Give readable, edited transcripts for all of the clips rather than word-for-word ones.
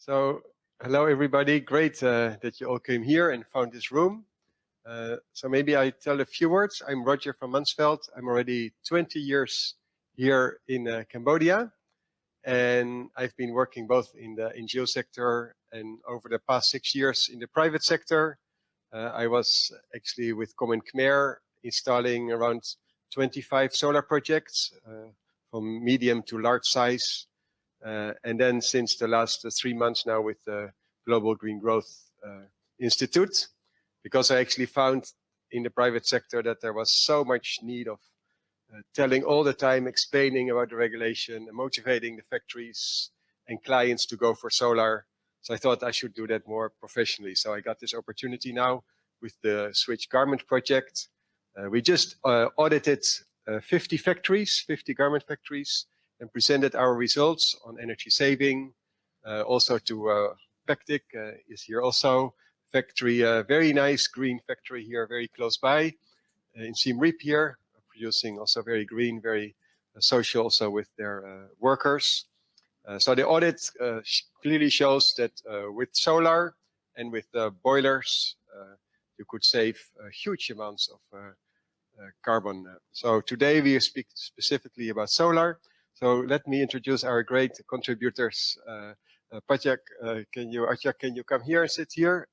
So, hello everybody. Great that you all came here and found this room. So maybe I tell a few words. I'm Roger van Mansveld. I'm already 20 years here in Cambodia, and I've been working both in the NGO sector and over the past 6 years in the private sector. I was actually with Common Khmer installing around 25 solar projects from medium to large size. And then since the last 3 months now with the Global Green Growth Institute, because I actually found in the private sector that there was so much need of telling all the time, explaining about the regulation, and motivating the factories and clients to go for solar. So I thought I should do that more professionally. So I got this opportunity now with the Switch Garment project. We just audited 50 factories, 50 garment factories, and presented our results on energy saving. Also to Pectic is here also. Factory, very nice green factory here, very close by in Siem Reap here, producing also very green, very social also with their workers. So the audit clearly shows that with solar and with boilers, you could save huge amounts of carbon. So today we speak specifically about solar. So let me introduce our great contributors. Pajak, can you come here and sit here?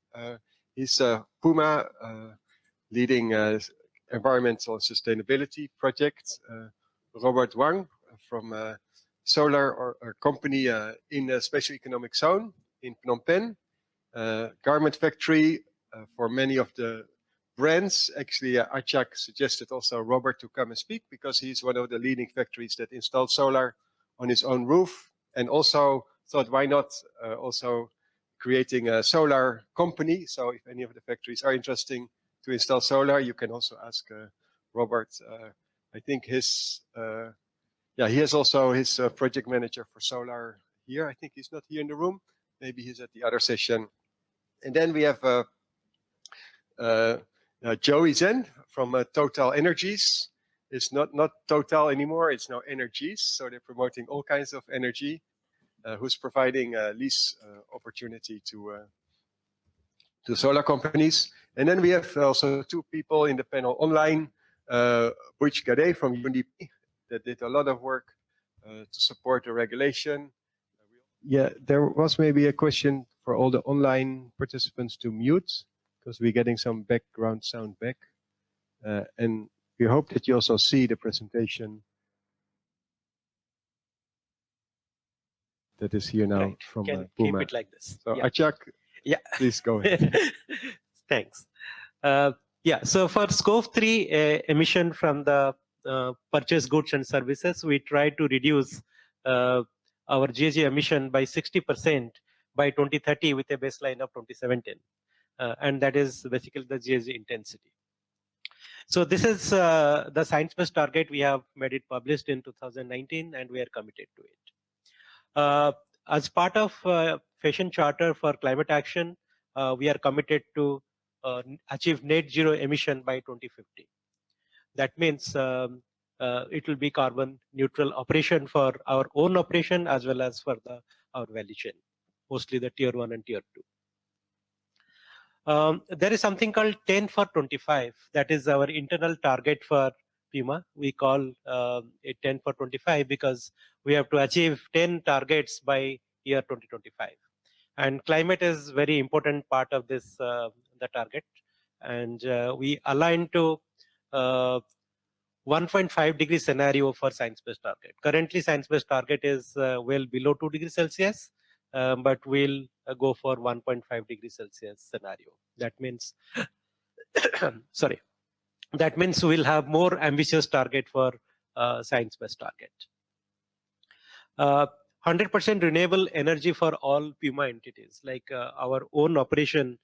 He's Puma, leading environmental sustainability project. Robert Wang from solar or company in a special economic zone in Phnom Penh. Garment factory for many of the brands. Actually, Achak suggested also Robert to come and speak because he's one of the leading factories that installed solar on his own roof, and also thought why not also creating a solar company. So if any of the factories are interesting to install solar, you can also ask Robert. I think his, he has also his project manager for solar here. I think he's not here in the room. Maybe he's at the other session. And then we have Joey Zen from Total Energies. It's not Total anymore, it's now Energies. So they're promoting all kinds of energy, who's providing lease opportunity to solar companies. And then we have also two people in the panel online, Buj Gade from UNDP, that did a lot of work to support the regulation. Yeah, there was maybe a question for all the online participants to mute, because we're getting some background sound back. And we hope that you also see the presentation that is here now right. from Can Puma. keep it like this. So Yeah. Achak, Yeah. please go ahead. Thanks. So for scope 3 emission from the purchased goods and services, we try to reduce our GHG emission by 60% by 2030 with a baseline of 2017. And that is basically the GHG intensity. So this is the science-based target. We have made it published in 2019, and we are committed to it. As part of Fashion Charter for Climate Action, we are committed to achieve net zero emission by 2050. That means it will be carbon neutral operation for our own operation as well as for our value chain, mostly the tier 1 and tier 2. There is something called 10 for 25. That is our internal target for Puma. We call it 10 for 25 because we have to achieve 10 targets by year 2025. And climate is very important part of this, the target. And we align to 1.5 degree scenario for science-based target. Currently, science-based target is well below 2 degrees Celsius. But we'll go for 1.5 degrees Celsius scenario. That means, sorry, that means we'll have more ambitious target for science-based target. 100% renewable energy for all Puma entities, like our own operation,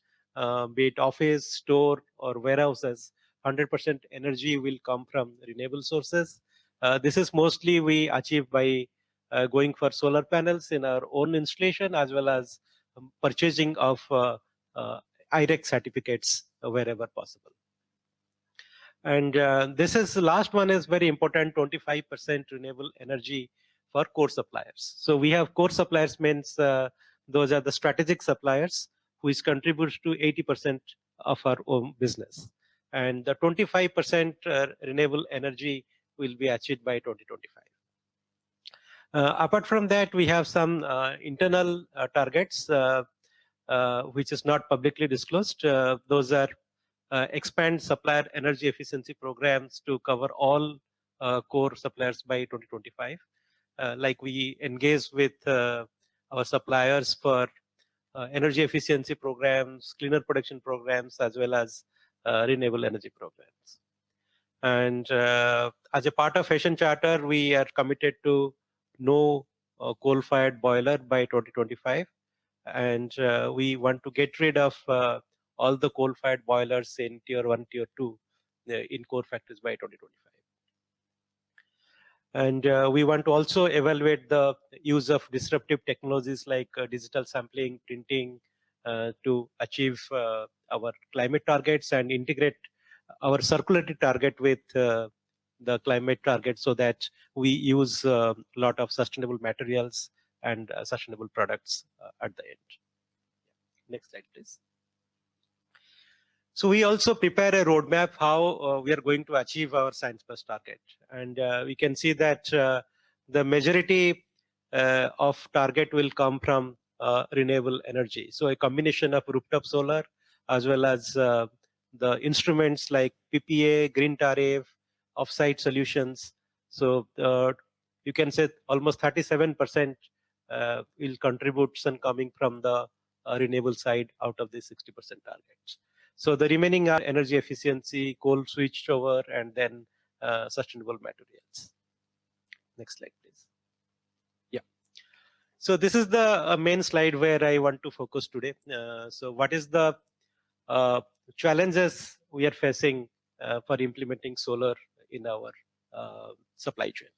be it office, store, or warehouses. 100% energy will come from renewable sources. This is mostly we achieve by going for solar panels in our own installation, as well as purchasing of IREC certificates wherever possible. And this is the last one is very important, 25% renewable energy for core suppliers. So we have core suppliers means the those are the strategic suppliers, which contributes to 80% of our own business. And the 25% renewable energy will be achieved by 2025. Apart from that, we have some internal targets, which is not publicly disclosed. Those are expand supplier energy efficiency programs to cover all core suppliers by 2025. Like we engage with our suppliers for energy efficiency programs, cleaner production programs, as well as renewable energy programs. And as a part of Asian Charter, we are committed to no coal-fired boiler by 2025. And we want to get rid of all the coal-fired boilers in Tier 1, Tier 2 in core factories by 2025. And we want to also evaluate the use of disruptive technologies like digital sampling, printing to achieve our climate targets and integrate our circularity target with the climate target so that we use a lot of sustainable materials and sustainable products at the end. Next slide, please. So we also prepare a roadmap how we are going to achieve our science-based target. And we can see that the majority of target will come from renewable energy. So a combination of rooftop solar as well as the instruments like PPA, green tariff, off-site solutions. So you can say almost 37% will contribution coming from the renewable side out of the 60% targets. So the remaining are energy efficiency, coal switched over, and then sustainable materials. Next slide, please. Yeah. So this is the main slide where I want to focus today. So what is the challenges we are facing for implementing solar in our supply chain?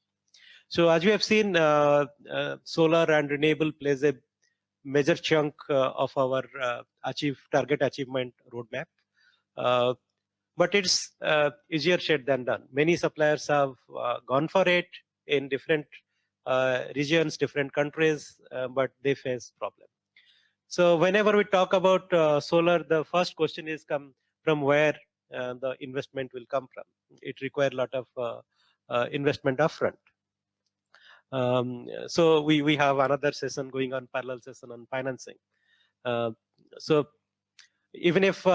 So as we have seen, solar and renewable plays a major chunk of our target achievement roadmap. But it's easier said than done. Many suppliers have gone for it in different regions, different countries, but they face problem. So whenever we talk about solar, the first question is come from where the investment will come from. It requires a lot of investment upfront. So we have another session going on, parallel session on financing. So even if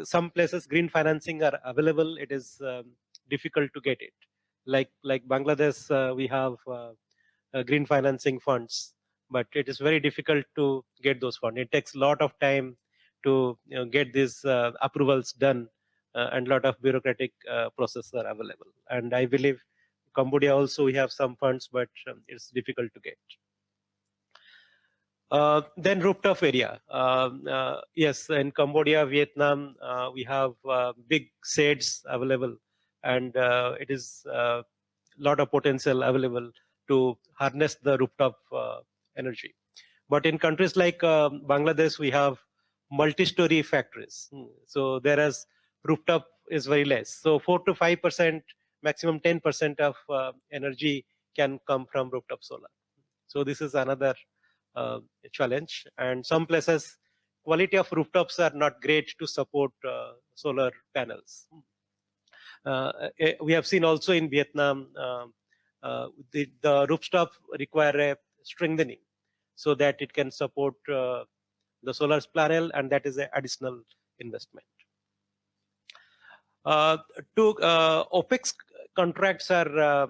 some places green financing are available, it is difficult to get it. Like Bangladesh, we have green financing funds, but it is very difficult to get those funds. It takes a lot of time to get these approvals done, and a lot of bureaucratic processes are available. And I believe Cambodia also we have some funds, but it's difficult to get. Then rooftop area. Yes, in Cambodia, Vietnam, we have big shades available, and it is a lot of potential available to harness the rooftop energy. But in countries like Bangladesh, we have multi-story factories. So whereas rooftop is very less. So 4 to 5%, maximum 10% of energy can come from rooftop solar. So this is another challenge. And some places, quality of rooftops are not great to support solar panels. We have seen also in Vietnam, the rooftop require a strengthening so that it can support the solar panel, and that is an additional investment. OPEX contracts are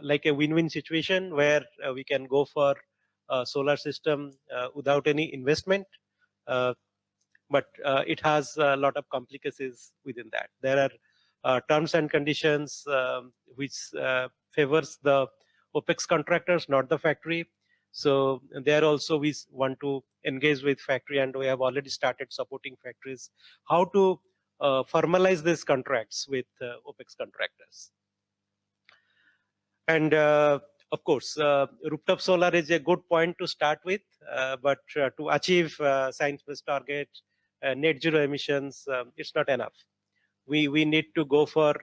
like a win-win situation where we can go for a solar system without any investment, but it has a lot of complications within that. There are terms and conditions which favors the OPEX contractors, not the factory. So there also we want to engage with factory, and we have already started supporting factories how to formalize these contracts with OPEX contractors. And of course, rooftop solar is a good point to start with, but to achieve science-based target, net zero emissions, it's not enough. We need to go for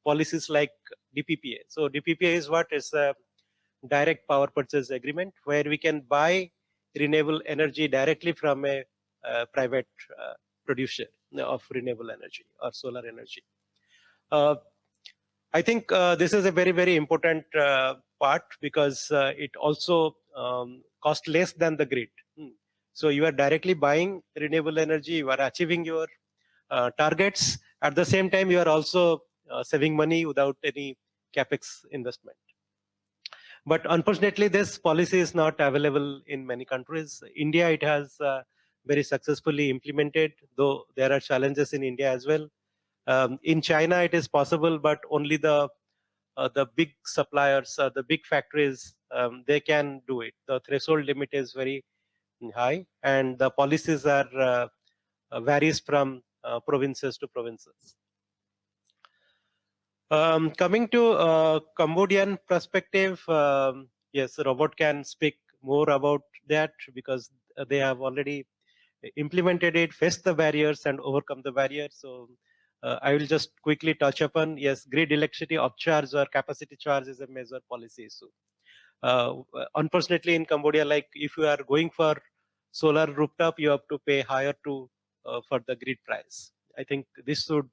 policies like DPPA. So DPPA is what is a direct power purchase agreement where we can buy renewable energy directly from a private producer of renewable energy or solar energy. I think this is a very, very important part because it also costs less than the grid. So you are directly buying renewable energy, you are achieving your targets. At the same time, you are also saving money without any capex investment. But unfortunately, this policy is not available in many countries. India, it has very successfully implemented, though there are challenges in India as well. In China, it is possible, but only the big suppliers, the big factories, they can do it. The threshold limit is very high, and the policies are varies from provinces to provinces. Coming to Cambodian perspective, yes, Robert can speak more about that because they have already implemented it, faced the barriers, and overcome the barriers. So I will just quickly touch upon, yes, grid electricity upcharge or capacity charge is a major policy issue. Unfortunately, in Cambodia, like if you are going for solar rooftop, you have to pay higher to for the grid price. I think this should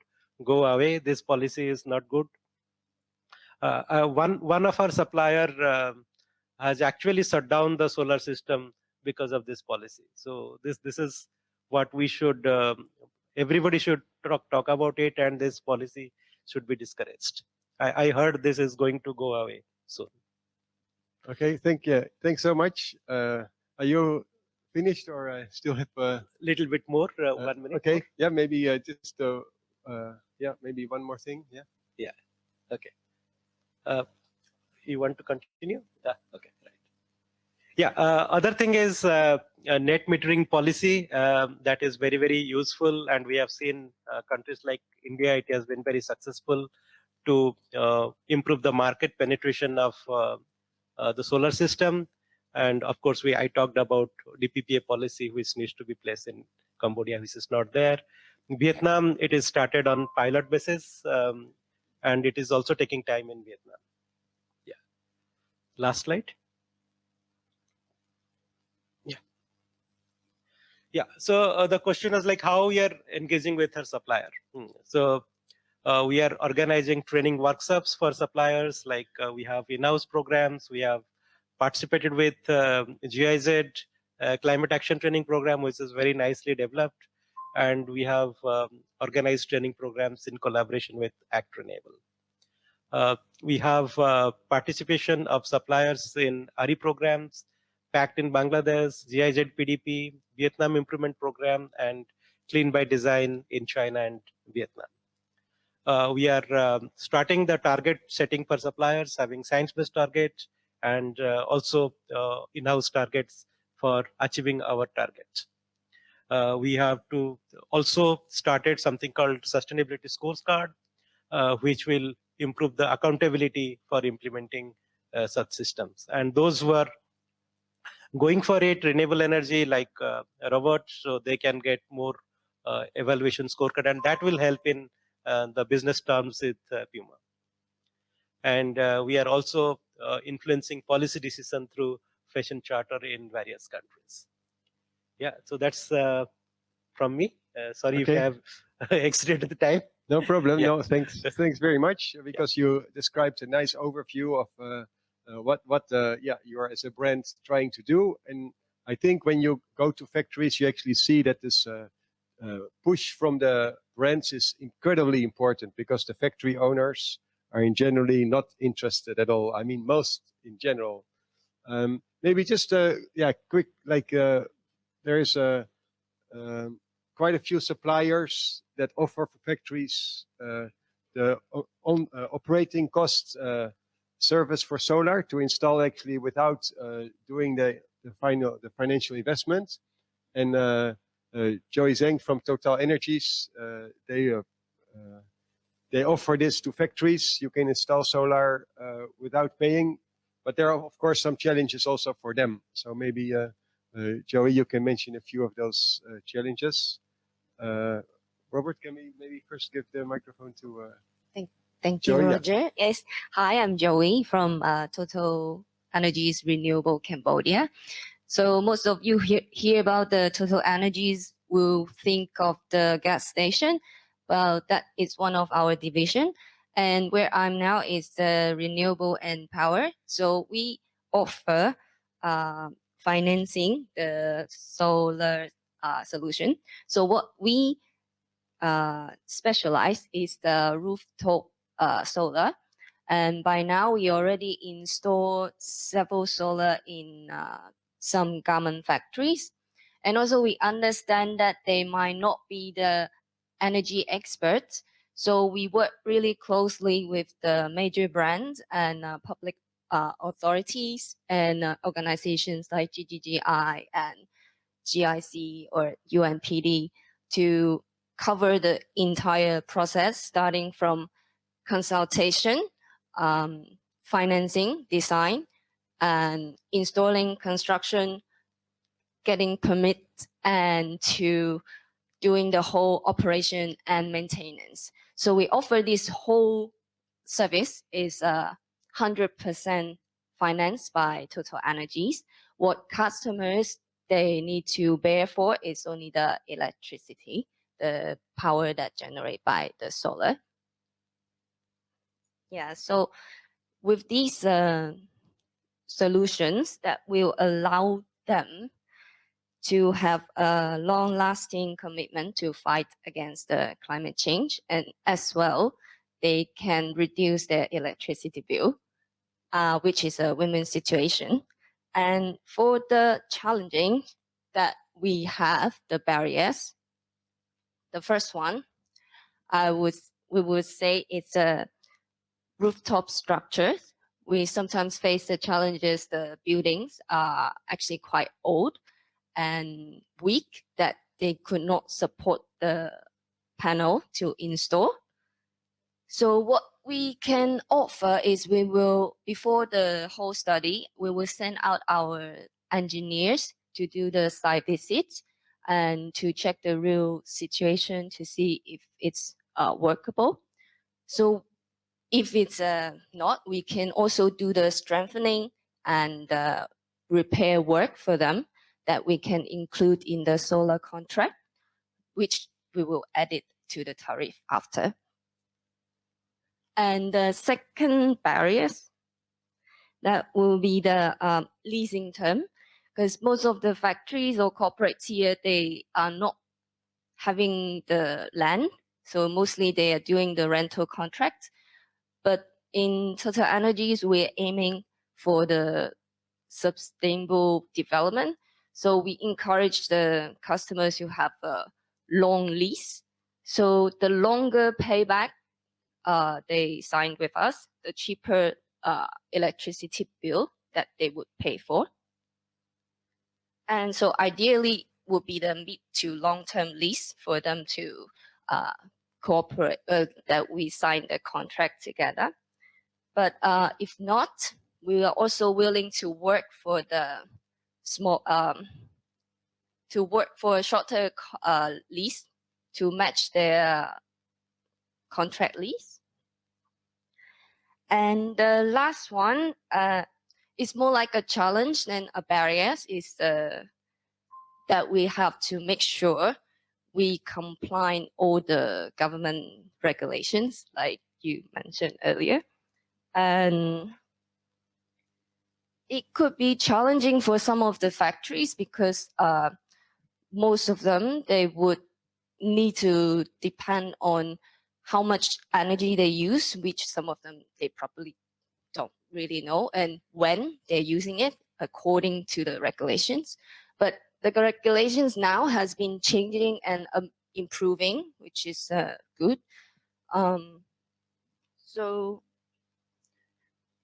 go away. This policy is not good. One of our supplier has actually shut down the solar system because of this policy. So this is what we should everybody should talk about it, and this policy should be discouraged. I heard this is going to go away soon. Okay, thanks so much. Are you finished or still have a little bit more? 1 minute. Okay, more? yeah, maybe just yeah, maybe one more thing. Yeah. Yeah. Okay. You want to continue? Yeah. Okay. Right. Yeah. Other thing is net metering policy that is very, very useful, and we have seen countries like India. It has been very successful to improve the market penetration of the solar system. And of course, I talked about DPPA policy, which needs to be placed in Cambodia, which is not there. In Vietnam, it is started on pilot basis, and it is also taking time in Vietnam. Yeah. Last slide. Yeah. Yeah. So the question is like how we are engaging with our supplier. So we are organizing training workshops for suppliers. Like we have in-house programs. We have participated with GIZ climate action training program, which is very nicely developed, and we have organized training programs in collaboration with Act Renewable. We have participation of suppliers in RE programs, PACT in Bangladesh, GIZ PDP, Vietnam Improvement Program, and Clean by Design in China and Vietnam. We are starting the target setting for suppliers, having science-based targets, and also in-house targets for achieving our targets. We have to also started something called sustainability scorecard, which will improve the accountability for implementing such systems. And those who are going for it, renewable energy like Robert, so they can get more evaluation scorecard, and that will help in the business terms with Puma. And we are also influencing policy decision through fashion charter in various countries. Yeah, so that's from me. Sorry Okay. if I have exceeded the time. No problem. Yeah. No, thanks very much because you described a nice overview of what yeah, you are as a brand trying to do. And I think when you go to factories, you actually see that this push from the brands is incredibly important because the factory owners are in generally not interested at all. I mean, most in general. Maybe just yeah, quick like there is quite a few suppliers that offer for factories the operating cost service for solar to install actually without doing the financial investment. And Joey Zheng from Total Energies, they offer this to factories. You can install solar without paying, but there are of course some challenges also for them. So maybe Joey, you can mention a few of those challenges. Robert, can we maybe first give the microphone to Thank you, Joey, yeah. Roger. Yes. Hi, I'm Joey from Total Energies Renewable Cambodia. So most of you hear about the Total Energies will think of the gas station. Well, that is one of our division. And where I'm now is the renewable and power. So we offer financing the solar solution. So what we specialize is the rooftop solar. And by now we already installed several solar in some garment factories. And also we understand that they might not be the energy experts. So we work really closely with the major brands and public authorities and organizations like GGGI and GIC or UNPD to cover the entire process, starting from consultation, financing, design, and installing, construction, getting permits, and to doing the whole operation and maintenance. So we offer this whole service is 100% financed by Total Energies. What customers they need to bear for is only the electricity, the power that generated by the solar. Yeah, so with these solutions that will allow them to have a long-lasting commitment to fight against the climate change, and as well, they can reduce their electricity bill, which is a win-win situation. And for the challenging that we have, the barriers, the first one, we would say it's a rooftop structures. We sometimes face the challenges the buildings are actually quite old and weak that they could not support the panel to install. So what we can offer is we will, before the whole study, we will send out our engineers to do the site visit and to check the real situation to see if it's workable. So if it's not, we can also do the strengthening and repair work for them that we can include in the solar contract, which we will add it to the tariff after. And the second barriers, that will be the leasing term, because most of the factories or corporates here, they are not having the land. So mostly they are doing the rental contract. But in Total Energies, we're aiming for the sustainable development. So we encourage the customers who have a long lease. So the longer payback they sign with us, the cheaper electricity bill that they would pay for. And so ideally would be the mid to long-term lease for them to cooperate, that we sign the contract together. But if not, we are also willing to work for the small, to work for a shorter lease to match their contract lease. And the last one is more like a challenge than a barrier, is that we have to make sure we comply all the government regulations, like you mentioned earlier. And it could be challenging for some of the factories because most of them, they would need to depend on how much energy they use, which some of them, they probably don't really know, and when they're using it according to the regulations. But the regulations now has been changing and improving, which is good. So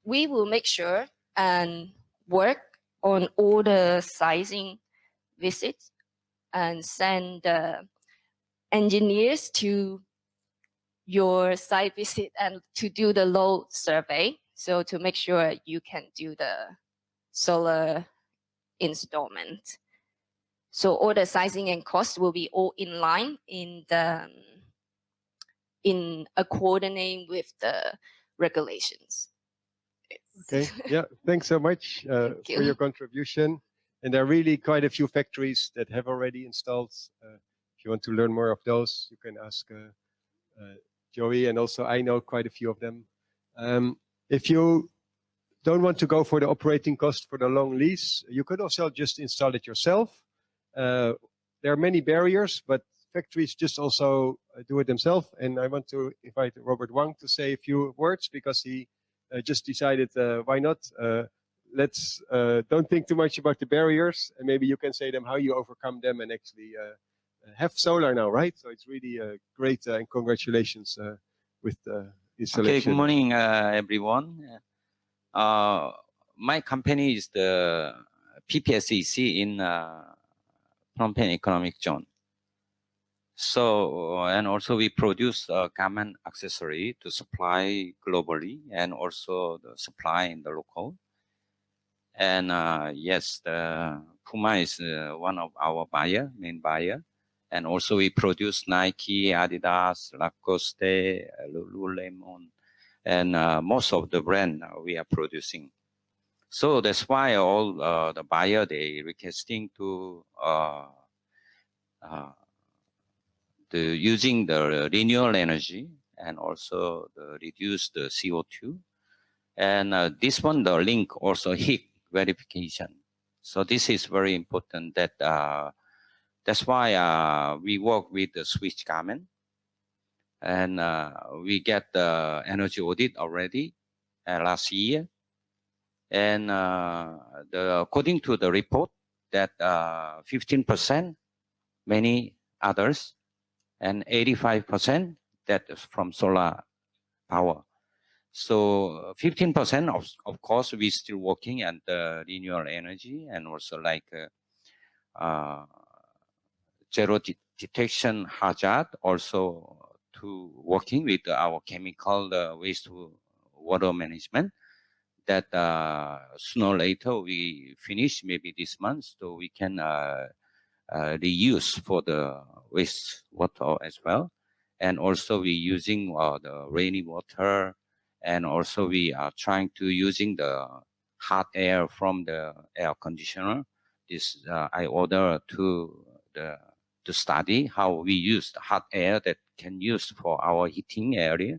we will make sure and work on all the sizing visits and send engineers to your site visit and to do the load survey. So to make sure you can do the solar installment. So all the sizing and cost will be all in line in coordinating with the regulations. Okay, yeah, thanks so much for your contribution. And there are really quite a few factories that have already installed. If you want to learn more of those, you can ask Joey, and also I know quite a few of them. If you don't want to go for the operating cost for the long lease, you could also just install it yourself. There are many barriers, but factories just also do it themselves. And I want to invite Robert Wang to say a few words, because he just decided, why not? Let's don't think too much about the barriers, and maybe you can say them how you overcome them and actually have solar now, right? So it's really great, and congratulations with the installation. Okay, good morning, everyone. My company is the PPSEC in Phnom Penh Economic Zone. So, and also we produce garment accessory to supply globally, and also the supply in the local. And yes, the Puma is one of our main buyer. And also we produce Nike, Adidas, Lacoste, Lululemon, and most of the brand we are producing. So that's why all the buyer, they requesting to using the renewable energy, and also the reduce the CO2. And this one, the link also HIC verification. So this is very important. That that's why we work with the Swiss government, and we get the energy audit already last year. And according to the report, that 15%, many others, and 85% that is from solar power. So 15%, of course, we're still working at the renewable energy, and also like zero detection hazard, also to working with our chemical waste water management. That sooner or later we finish, maybe this month, so we can reuse for the waste water as well. And also we using the rainy water, and also we are trying to using the hot air from the air conditioner. This I order to study how we use the hot air that can use for our heating area.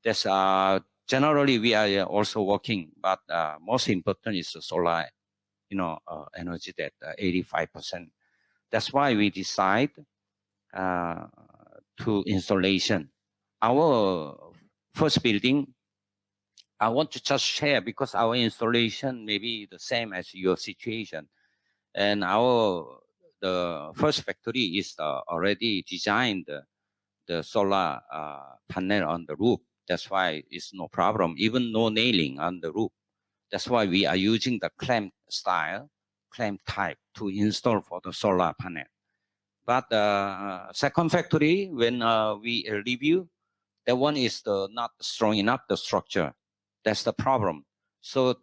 That's generally we are also working, but most important is the solar, energy, that 85%. That's why we decide to installation. Our first building, I want to just share, because our installation may be the same as your situation. And the first factory is already designed the solar panel on the roof. That's why it's no problem, even no nailing on the roof. That's why we are using the clamp style, clamp type to install for the solar panel. But second factory, when we review, that one is not strong enough, the structure. That's the problem. So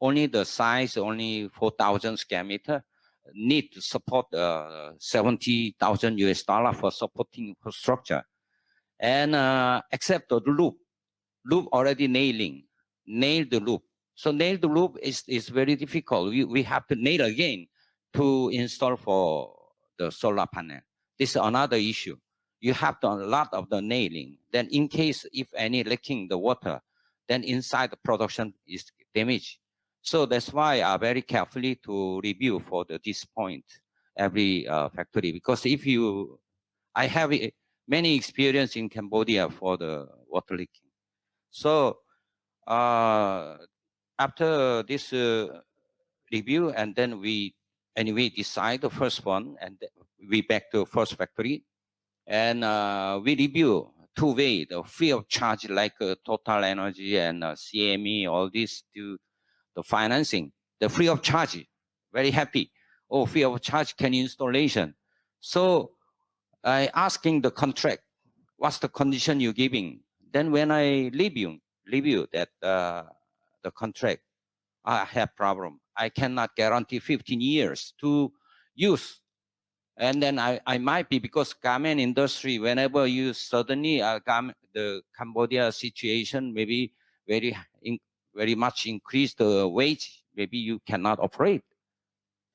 only the size, only 4,000 square meter, need to support $70,000 US for supporting structure. And except the loop already nail the loop. So nail the loop is very difficult. We have to nail again to install for the solar panel. This is another issue. You have to a lot of the nailing. Then in case if any leaking the water, then inside the production is damaged. So that's why I very carefully to review for this point every factory, because if I have many experience in Cambodia for the water leaking. So after this review, and then we anyway decide the first one, and we back to first factory, and we review two-way, the free of charge, like Total Energy and CME, all this, to the financing, the free of charge, very happy. Oh, free of charge can installation. So I asking the contract, what's the condition you're giving? Then when I review that the contract, I have problem. I cannot guarantee 15 years to use. And then I might be, because garment industry, whenever you suddenly the Cambodia situation maybe very much increase the wage, maybe you cannot operate.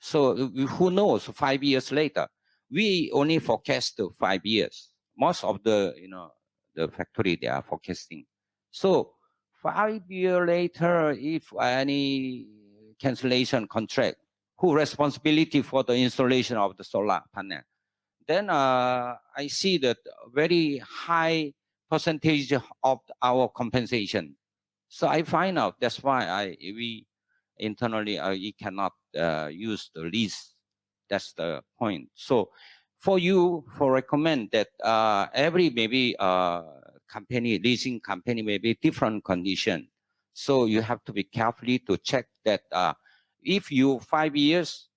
So who knows, 5 years later, we only forecast 5 years. Most of the, the factory, they are forecasting. So 5 years later, if any cancellation contract, who responsibility for the installation of the solar panel? Then I see that very high percentage of our compensation. So I find out that's why we internally we cannot use the lease. That's the point. So for you, for recommend that every maybe company, leasing company, may be different condition. So you have to be carefully to check that if you 5 years,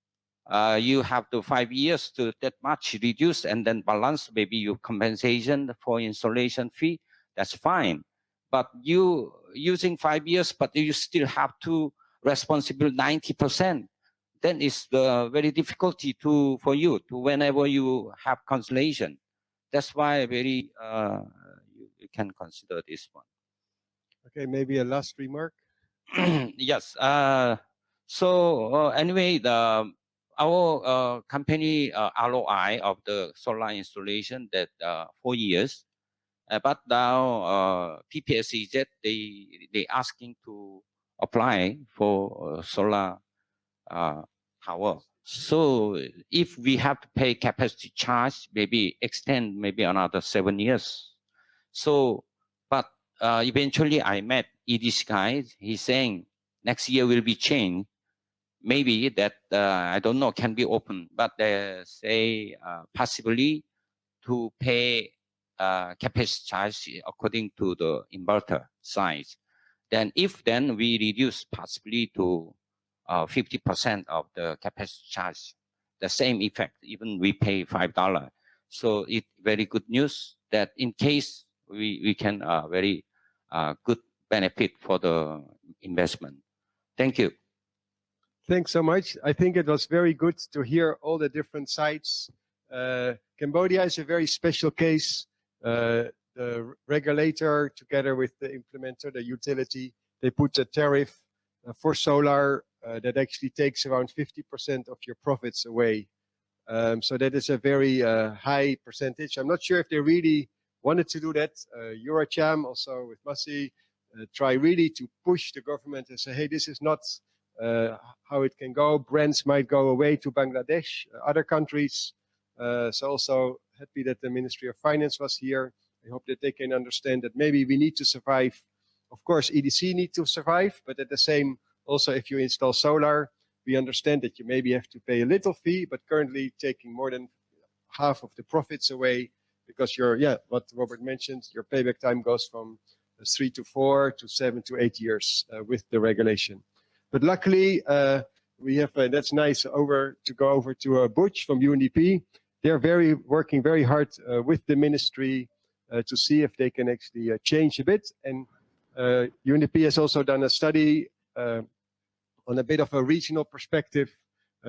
you have to 5 years to that much reduce and then balance maybe your compensation for installation fee, that's fine. But you using 5 years, but you still have to responsible 90%, then it's the very difficulty for you to whenever you have cancellation. That's why very you can consider this one. Okay, maybe a last remark. Yes. So anyway, our company ROI of the solar installation that 4 years, but now PPSEZ they asking to apply for solar power. So if we have to pay capacity charge, maybe extend maybe another 7 years. So, but eventually I met EDC guy. He's saying next year will be changed. Maybe that I don't know can be open, but they say possibly to pay capacity charge according to the inverter size. Then if then we reduce possibly to 50% of the capacity charge, the same effect, even we pay $5. So it very good news that in case we can very good benefit for the investment. Thank you. Thanks so much. I think it was very good to hear all the different sides. Cambodia is a very special case. The regulator, together with the implementer, the utility, they put a tariff for solar that actually takes around 50% of your profits away. So that is a very high percentage. I'm not sure if they really wanted to do that. Eurocham, also with Masi, try really to push the government and say, hey, this is not how it can go. Brands might go away to Bangladesh, other countries. So also happy that the Ministry of Finance was here. I hope that they can understand that maybe we need to survive. Of course, EDC need to survive, but at the same, also if you install solar, we understand that you maybe have to pay a little fee, but currently taking more than half of the profits away because what Robert mentioned, your payback time goes from 3 to 4 to 7 to 8 years with the regulation. But luckily, we have, that's nice, to go over to Butch from UNDP. They're working very hard with the ministry to see if they can actually change a bit. And UNDP has also done a study on a bit of a regional perspective.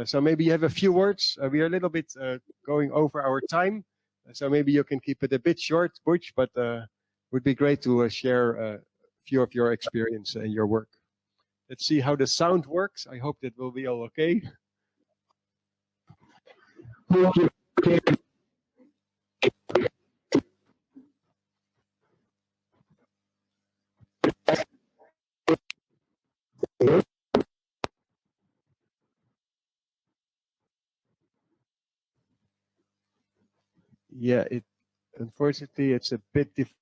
So maybe you have a few words. We are a little bit going over our time. So maybe you can keep it a bit short, Butch, but would be great to share a few of your experience and your work. Let's see how the sound works. I hope that will be all okay. Yeah, unfortunately it's a bit difficult.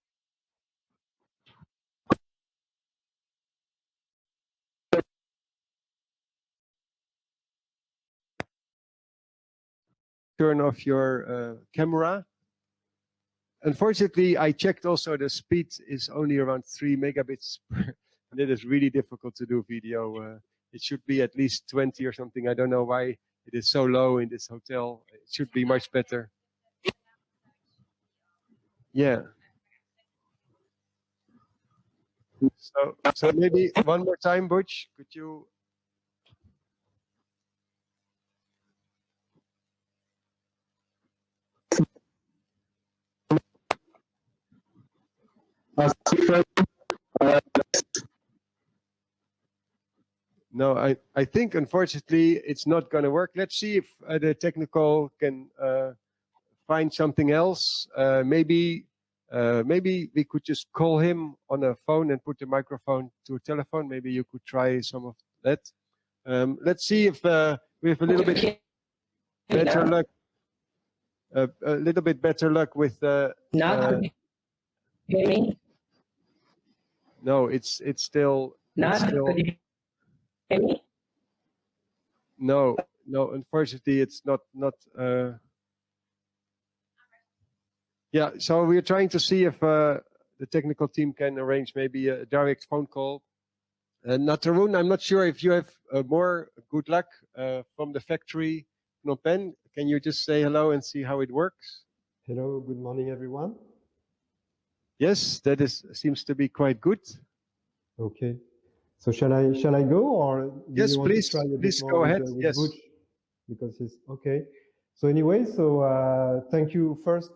Turn off your camera. Unfortunately, I checked also the speed is only around 3 megabits. And it is really difficult to do video. It should be at least 20 or something. I don't know why it is so low in this hotel. It should be much better. Yeah. So maybe one more time, Butch, could you? No, I think unfortunately it's not going to work. Let's see if the technical can find something else. Maybe we could just call him on a phone and put the microphone to a telephone. Maybe you could try some of that. Let's see if we have a little bit better luck. A little bit better luck with Not hear me? no, it's still Could you hear me? no, unfortunately it's not yeah, so we're trying to see if the technical team can arrange maybe a direct phone call. Natharoon, I'm not sure if you have more good luck from the factory Phnom Penh. Can you just say hello and see how it works? Hello, good morning, everyone. Yes, that seems to be quite good. Okay, so shall I go, or do Yes, you want please, to try a bit please more go with, ahead. with Yes. Butch? Because it's okay. So anyway, thank you first.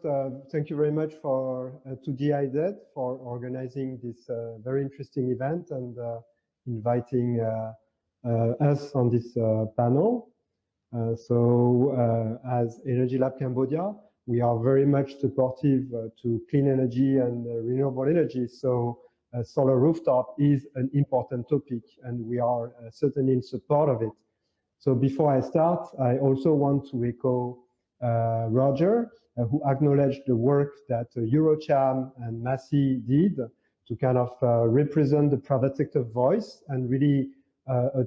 Thank you very much to DIZ for organizing this very interesting event and inviting us on this panel. As Energy Lab Cambodia, we are very much supportive to clean energy and renewable energy. So solar rooftop is an important topic, and we are certainly in support of it. So before I start, I also want to echo Roger, who acknowledged the work that Eurocham and Massy did to kind of represent the private sector voice and really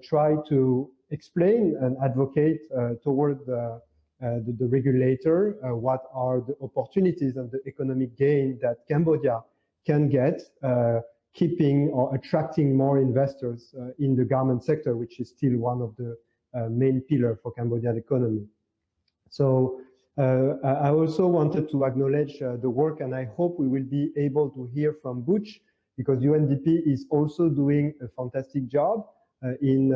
try to explain and advocate toward the regulator what are the opportunities and the economic gain that Cambodia can get keeping or attracting more investors in the garment sector, which is still one of the main pillar for Cambodian economy. So I also wanted to acknowledge the work, and I hope we will be able to hear from Butch, because UNDP is also doing a fantastic job in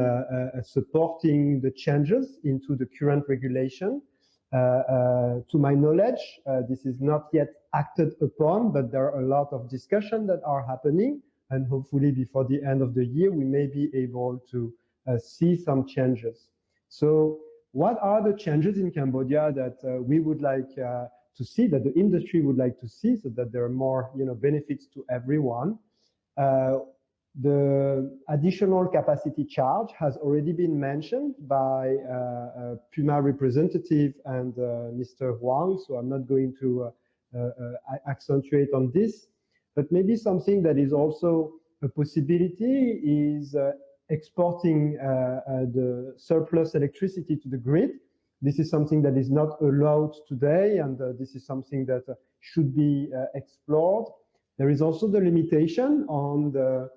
supporting the changes into the current regulation. To my knowledge, this is not yet acted upon, but there are a lot of discussions that are happening, and hopefully before the end of the year, we may be able to see some changes. So what are the changes in Cambodia that we would like to see, that the industry would like to see, so that there are more benefits to everyone? The additional capacity charge has already been mentioned by Puma representative and Mr. Huang, so I'm not going to accentuate on this. But maybe something that is also a possibility is exporting the surplus electricity to the grid. This is something that is not allowed today, and this is something that should be explored. There is also the limitation on the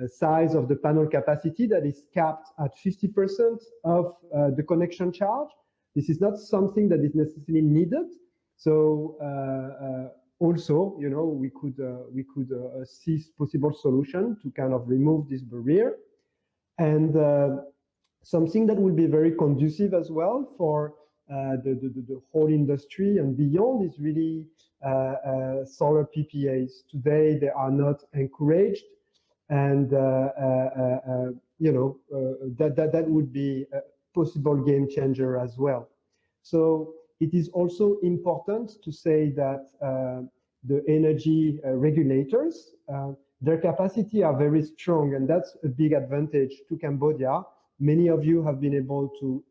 size of the panel capacity that is capped at 50% of the connection charge. This is not something that is necessarily needed. So also, we could see possible solution to kind of remove this barrier. And something that will be very conducive as well for the whole industry and beyond is really solar PPAs. Today, they are not encouraged. And that would be a possible game changer as well. So it is also important to say that the energy regulators, their capacity are very strong, and that's a big advantage to Cambodia. Many of you have been able to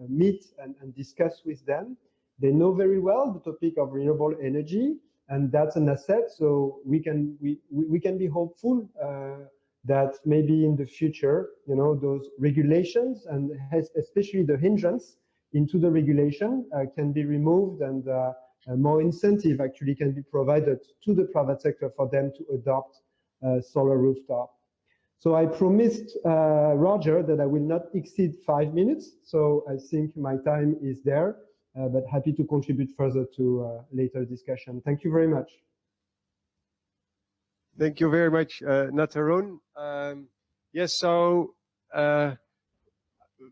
meet and discuss with them. They know very well the topic of renewable energy, and that's an asset. So we can be hopeful that maybe in the future, those regulations and especially the hindrance into the regulation can be removed, and more incentive actually can be provided to the private sector for them to adopt solar rooftop. So I promised Roger that I will not exceed 5 minutes. So I think my time is there, but happy to contribute further to later discussion. Thank you very much. Thank you very much, Natharoon. Yes, so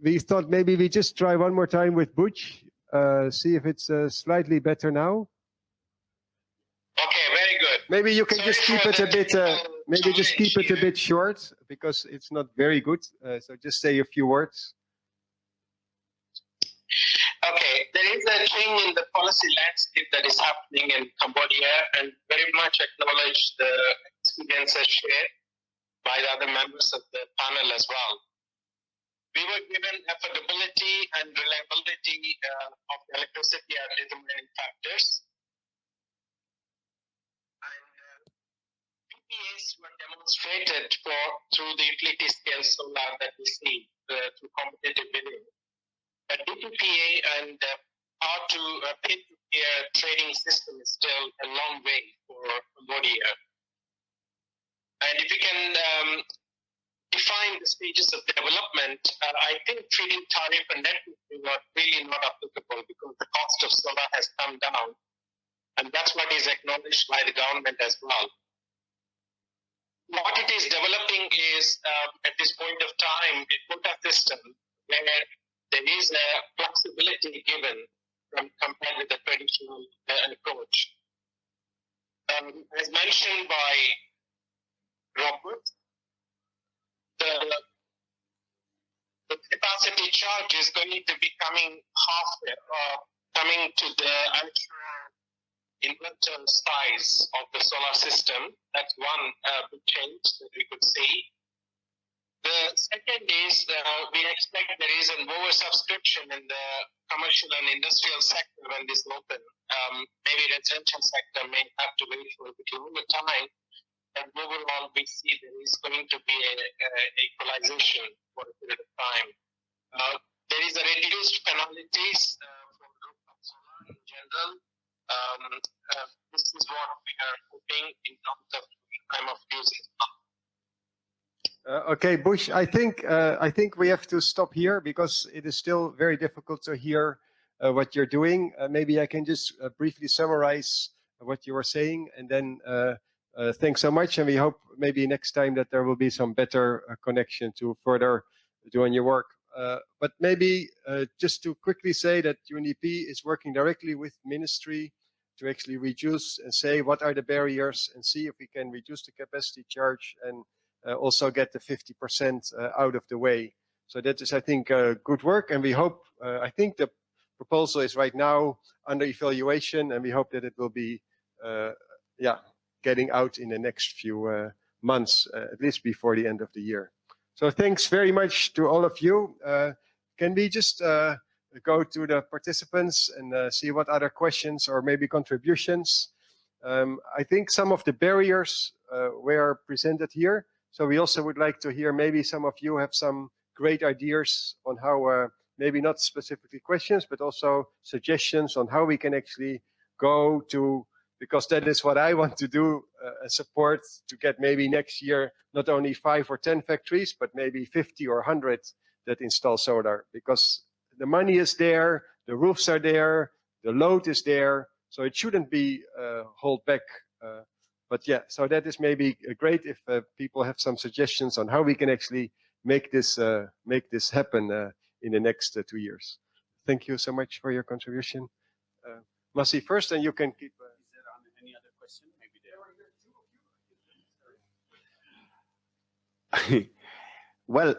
we thought maybe we just try one more time with Butch, see if it's slightly better now. Okay, very good. Maybe you can Sorry just keep for it a the bit. technical maybe just keep it a bit short because it's not very good. So just say a few words. Okay, there is a change in the policy landscape that is happening in Cambodia, and very much acknowledge the experiences shared by the other members of the panel as well. We were given affordability and reliability of electricity as determining factors. And PPAs were demonstrated through the utility scale solar that we see through competitive bidding. A DPPA and peer-to-peer trading system is still a long way for Cambodia. And if you can define the stages of development, I think feed-in tariff and net metering are really not applicable because the cost of solar has come down, and that's what is acknowledged by the government as well. What it is developing is, at this point of time, a quota system where there is a flexibility given compared with the traditional approach. As mentioned by Robert, the capacity charge is going to be coming coming to the actual inverter size of the solar system. That's one big change that we could see. The second is we expect there is an oversubscription in the commercial and industrial sector when this open. Maybe the residential sector may have to wait for a bit longer time. And overall, we see there is going to be a equalization for a period of time. There is a reduced penalties for rooftop solar in general. This is what we are hoping in terms of time of using. Okay, Bush, I think we have to stop here because it is still very difficult to hear what you're doing. Maybe I can just briefly summarize what you were saying, and then thanks so much, and we hope maybe next time that there will be some better connection to further doing your work. But maybe just to quickly say that UNDP is working directly with ministry to actually reduce and say what are the barriers and see if we can reduce the capacity charge and also get the 50% out of the way. So that is, I think, good work, and we hope, I think the proposal is right now under evaluation, and we hope that it will be, getting out in the next few months, at least before the end of the year. So thanks very much to all of you. Can we just go to the participants and see what other questions or maybe contributions? I think some of the barriers were presented here. So we also would like to hear maybe some of you have some great ideas on how, maybe not specifically questions, but also suggestions on how we can actually go to, because that is what I want to do and support to get maybe next year, not only 5 or 10 factories, but maybe 50 or 100 that install solar, because the money is there, the roofs are there, the load is there, so it shouldn't be held back. But yeah, so that is maybe great if people have some suggestions on how we can actually make this happen in the next 2 years. Thank you so much for your contribution. Masi first, and you can keep. Is there any other question? Maybe there. Well,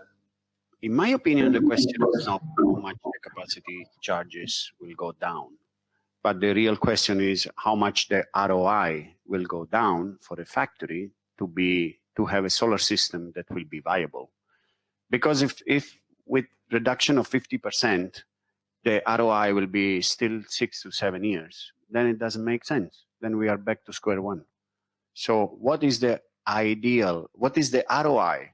in my opinion, the question is not how much the capacity charges will go down, but the real question is how much the ROI will go down for a factory to have a solar system that will be viable. Because if with reduction of 50%, the ROI will be still 6 to 7 years, then it doesn't make sense. Then we are back to square one. So what is the ideal, what is the ROI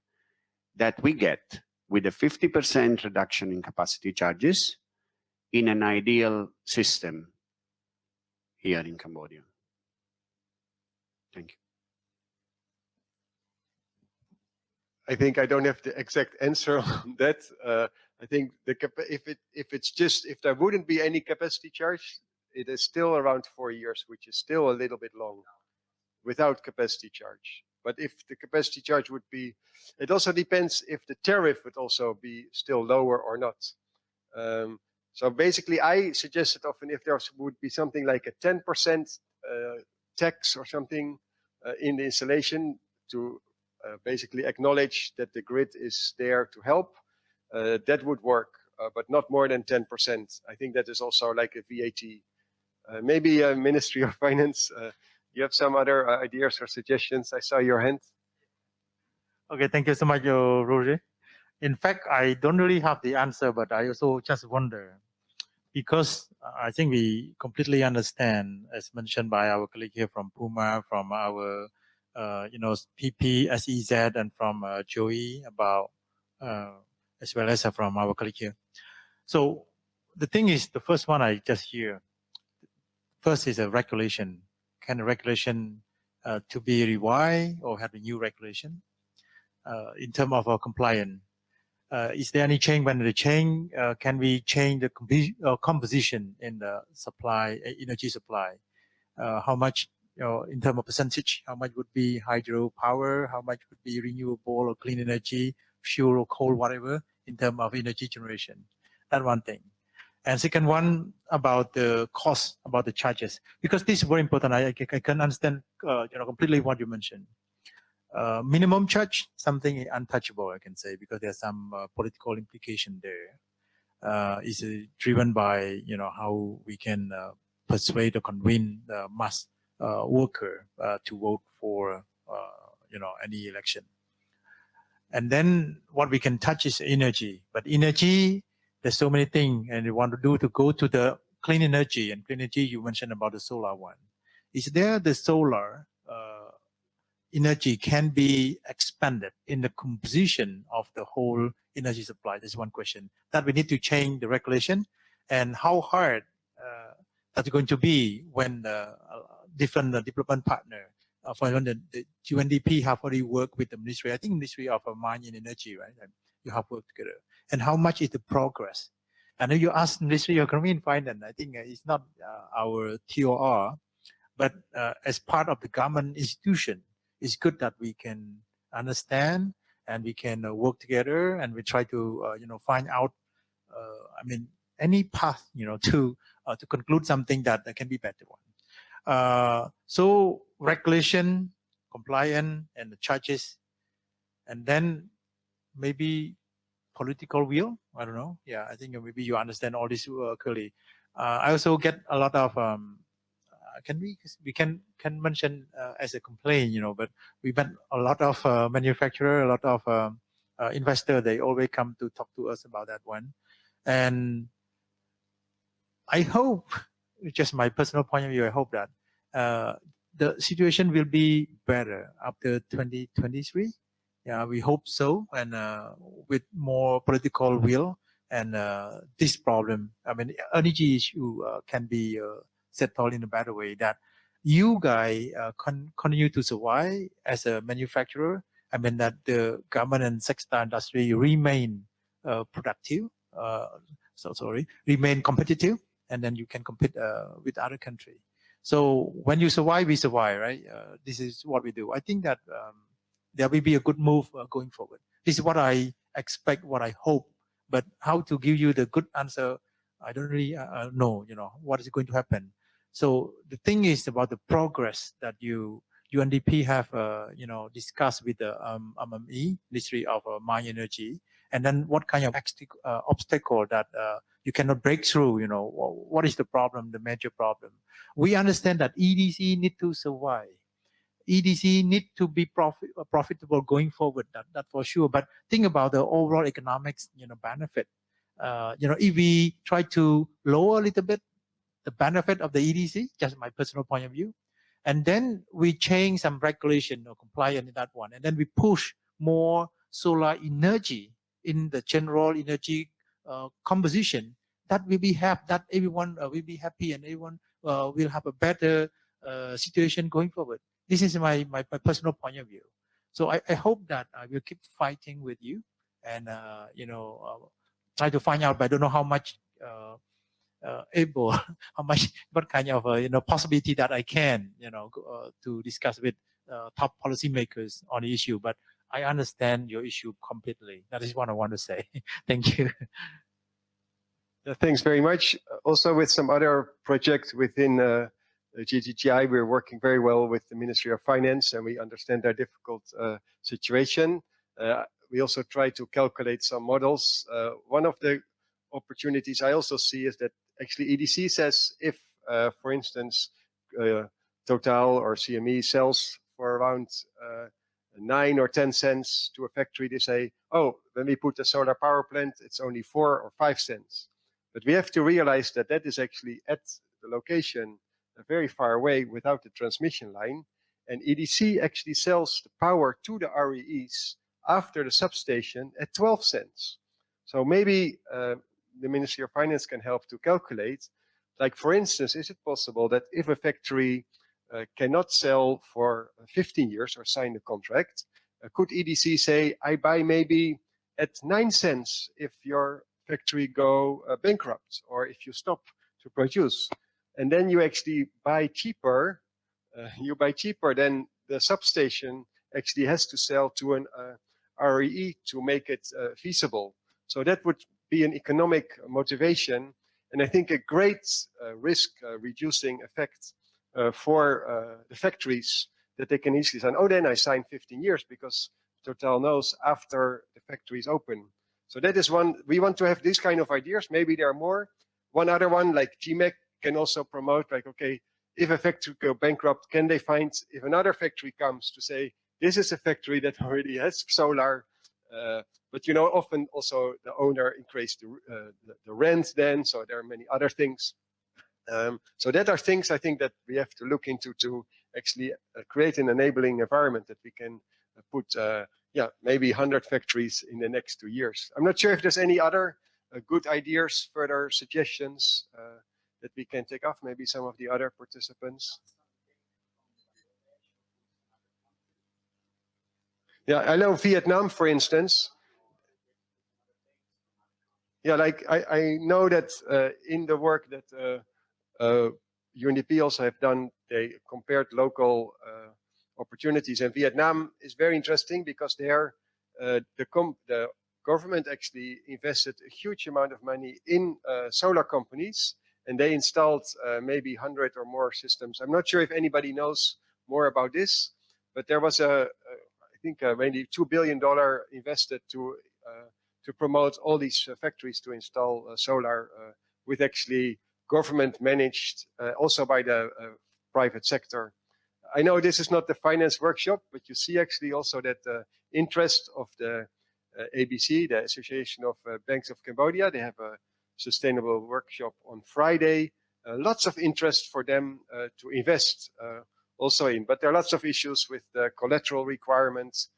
that we get with a 50% reduction in capacity charges in an ideal system here in Cambodia? Thank you. I think I don't have the exact answer on that. I think if there wouldn't be any capacity charge, it is still around 4 years, which is still a little bit long without capacity charge. But if the capacity charge would be, it also depends if the tariff would also be still lower or not. So basically, I suggested often if there would be something like a 10% tax or something in the installation to basically acknowledge that the grid is there to help, that would work, but not more than 10%. I think that is also like a VAT. Maybe a Ministry of Finance, you have some other ideas or suggestions? I saw your hand. Okay, thank you so much, Roger. In fact, I don't really have the answer, but I also just wonder, because I think we completely understand, as mentioned by our colleague here from Puma, from our PP, SEZ, and from Joey about, as well as from our colleague here. So the thing is, the first one I just hear, first is a regulation. Can a regulation to be revised or have a new regulation in terms of our compliance? Is there any change? When the change, can we change the composition in the supply, energy supply? How much, in terms of percentage, how much would be hydropower? How much would be renewable or clean energy, fuel or coal, whatever, in terms of energy generation? That one thing. And second one, about the cost, about the charges, because this is very important. I can understand, completely what you mentioned. Minimum charge, something untouchable, I can say, because there's some political implication there. Is driven by how we can persuade or convince the mass worker to vote for any election. And then what we can touch is energy. But energy, there's so many things, and we want to do to go to the clean energy. And clean energy, you mentioned about the solar one. Is there the solar energy can be expanded in the composition of the whole energy supply? This is one question that we need to change the regulation. And how hard that's going to be when different development partner, for example, the UNDP have already worked with the ministry, I think Ministry of Mine and Energy, right? And you have worked together. And how much is the progress? I know you asked Ministry of Economy and Finance. I think it's not our TOR, but as part of the government institution, it's good that we can understand and we can work together, and we try to find out any path to conclude something that can be better one. So regulation, compliance, and the charges, and then maybe political will. I don't know. Yeah, I think maybe you understand all this clearly. I also get a lot of we can mention as a complaint, but we met a lot of manufacturer, a lot of investor. They always come to talk to us about that one, and I hope, just my personal point of view, I hope that the situation will be better after 2023. Yeah, we hope so, and with more political will, and this problem, energy issue can be settled in a better way, that you guys continue to survive as a manufacturer. That the government and sector industry remain productive, remain competitive, and then you can compete with other countries. So when you survive, we survive, right? This is what we do. I think that there will be a good move going forward. This is what I expect, what I hope. But how to give you the good answer, I don't really know, what is going to happen. So the thing is about the progress that UNDP have, discussed with the MME, Ministry of Mine Energy, and then what kind of obstacle that you cannot break through, what is the problem, the major problem. We understand that EDC need to survive. EDC need to be profitable going forward, that for sure. But think about the overall economics, benefit. If we try to lower a little bit the benefit of the EDC, just my personal point of view, and then we change some regulation or compliance in that one, and then we push more solar energy in the general energy composition, that will be that everyone will be happy, and everyone will have a better situation going forward. This is my personal point of view. So I hope that I will keep fighting with you, and try to find out, but I don't know how much able, how much, what kind of possibility that I can to discuss with top policymakers on the issue. But I understand your issue completely. That is what I want to say. Thank you. Thanks very much. Also with some other projects within GGGI, we're working very well with the Ministry of Finance, and we understand their difficult situation. We also try to calculate some models. One of the opportunities I also see is that actually EDC says if, for instance, Total or CME sells for around 9 or 10 cents to a factory, they say, oh, when we put a solar power plant, it's only 4 or 5 cents. But we have to realize that that is actually at the location very far away without the transmission line. And EDC actually sells the power to the REEs after the substation at 12 cents. So maybe the Ministry of Finance can help to calculate, like for instance, is it possible that if a factory cannot sell for 15 years or sign a contract, could EDC say, I buy maybe at 9 cents if your factory go bankrupt or if you stop to produce? And then you actually buy cheaper, than the substation actually has to sell to an REE to make it feasible. So that would be an economic motivation, and I think a great risk reducing effect for the factories, that they can easily say, oh, then I sign 15 years because Total knows after the factory is open. So that is one, we want to have these kind of ideas. Maybe there are more. One other one, like GMEC can also promote, like, okay, if a factory go bankrupt, can they find, if another factory comes to say, this is a factory that already has solar, but you know, often also the owner increased the rent then, so there are many other things. So that are things I think that we have to look into to actually create an enabling environment that we can put, maybe 100 factories in the next 2 years. I'm not sure if there's any other good ideas, further suggestions that we can take off, maybe some of the other participants. Yeah, I know Vietnam, for instance. Yeah, like I know that in the work that UNDP also have done, they compared local opportunities, and Vietnam is very interesting because there the government actually invested a huge amount of money in solar companies, and they installed maybe 100 or more systems. I'm not sure if anybody knows more about this, but there was I think maybe $2 billion invested to promote all these factories to install solar with actually government managed, also by the private sector. I know this is not the finance workshop, but you see actually also that the interest of the ABC, the Association of Banks of Cambodia, they have a sustainable workshop on Friday. Lots of interest for them to invest also in, but there are lots of issues with the collateral requirements.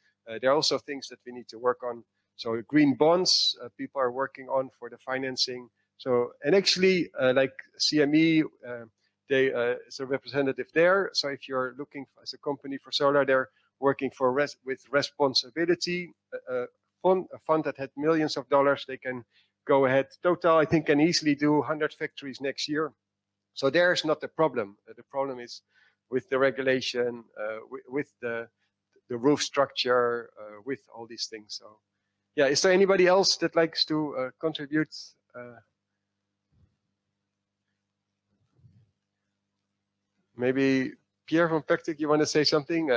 There are also things that we need to work on. So green bonds, people are working on for the financing. So, and actually like CME, they is a representative there. So if you're looking as a company for solar, they're working for with responsibility fund, a fund that had millions of dollars. They can go ahead. Total, I think, can easily do 100 factories next year. So there's not the problem. The problem is with the regulation, with the roof structure, with all these things. So yeah, is there anybody else that likes to contribute? Maybe Pierre from Pectic, you want to say something?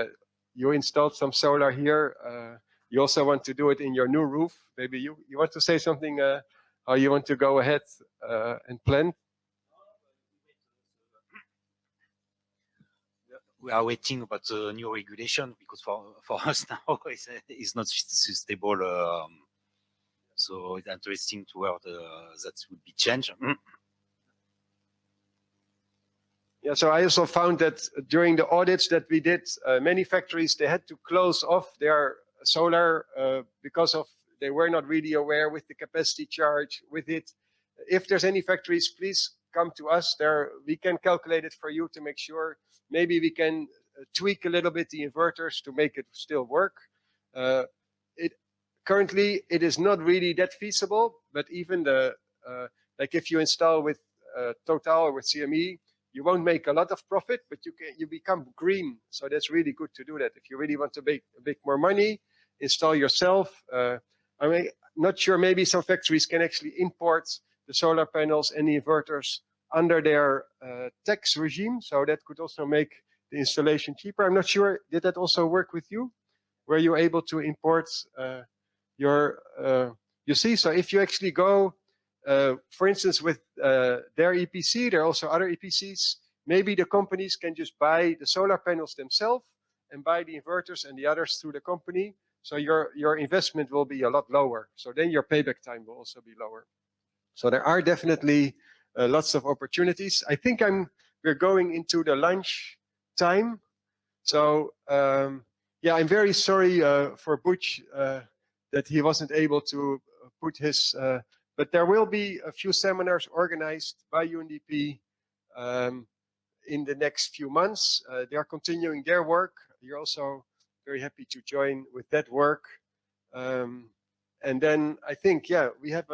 You installed some solar here. You also want to do it in your new roof. Maybe you want to say something, how you want to go ahead and plan? We are waiting about the new regulation because for us now it's not sustainable. So it's interesting to hear that would be changed. Yeah, so I also found that during the audits that we did, many factories, they had to close off their solar because of they were not really aware with the capacity charge with it. If there's any factories, please come to us. There we can calculate it for you to make sure. Maybe we can tweak a little bit the inverters to make it still work. Currently, it is not really that feasible, but even like if you install with Total or with CME, you won't make a lot of profit, but you become green. So that's really good to do that. If you really want to make more money, install yourself. I'm not sure, maybe some factories can actually import the solar panels and the inverters under their tax regime. So that could also make the installation cheaper. I'm not sure, did that also work with you? Were you able to import your, you see, so if you actually go, for instance, with their EPC, there are also other EPCs, maybe the companies can just buy the solar panels themselves and buy the inverters and the others through the company. So your investment will be a lot lower. So then your payback time will also be lower. So there are definitely lots of opportunities. I think we're going into the lunch time. So yeah, I'm very sorry for Butch that he wasn't able to put his, but there will be a few seminars organized by UNDP in the next few months. They are continuing their work. You're also very happy to join with that work. And then I think, yeah, we have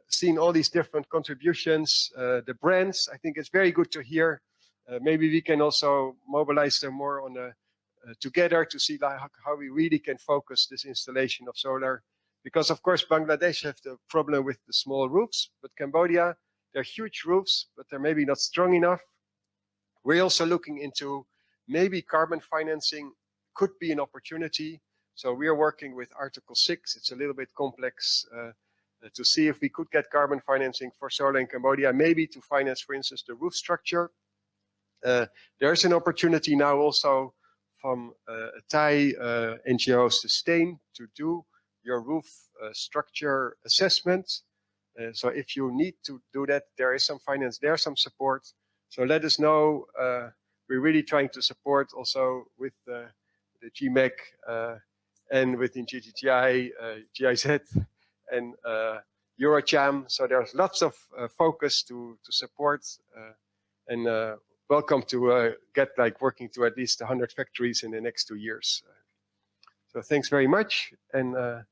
seen all these different contributions, the brands. I think it's very good to hear. Maybe we can also mobilize them more on together to see like how we really can focus this installation of solar. Because of course, Bangladesh have the problem with the small roofs, but Cambodia, they're huge roofs, but they're maybe not strong enough. We're also looking into maybe carbon financing could be an opportunity. So we are working with Article 6. It's a little bit complex to see if we could get carbon financing for solar in Cambodia, maybe to finance, for instance, the roof structure. There's an opportunity now also from Thai NGO Sustain to do your roof structure assessment. So if you need to do that, there is some finance, there's some support. So let us know. We're really trying to support also with the GMEC and within GTTI, GIZ and Eurocham. So there's lots of focus to support and welcome to get like working to at least 100 factories in the next 2 years. So thanks very much. And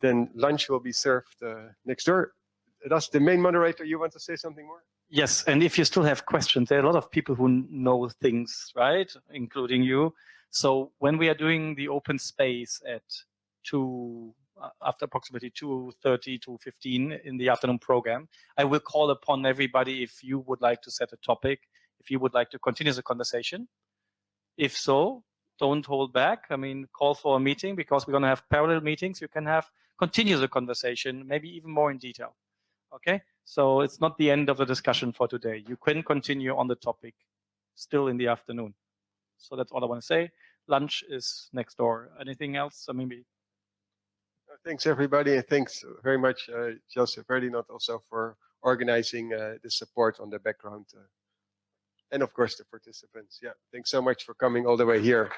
then lunch will be served next door. That's the main moderator. You want to say something more? Yes, and if you still have questions, there are a lot of people who know things, right, including you. So when we are doing the open space at after approximately 2:30 to 15 in the afternoon program, I will call upon everybody if you would like to set a topic, if you would like to continue the conversation. If so, don't hold back. I mean, call for a meeting because we're going to have parallel meetings. You can continue the conversation, maybe even more in detail. Okay, so it's not the end of the discussion for today. You can continue on the topic still in the afternoon. So that's all I want to say. Lunch is next door. Anything else? I mean, thanks everybody, and thanks very much, Joseph Ferdinand, also for organizing the support on the background, and of course the participants. Yeah, thanks so much for coming all the way here.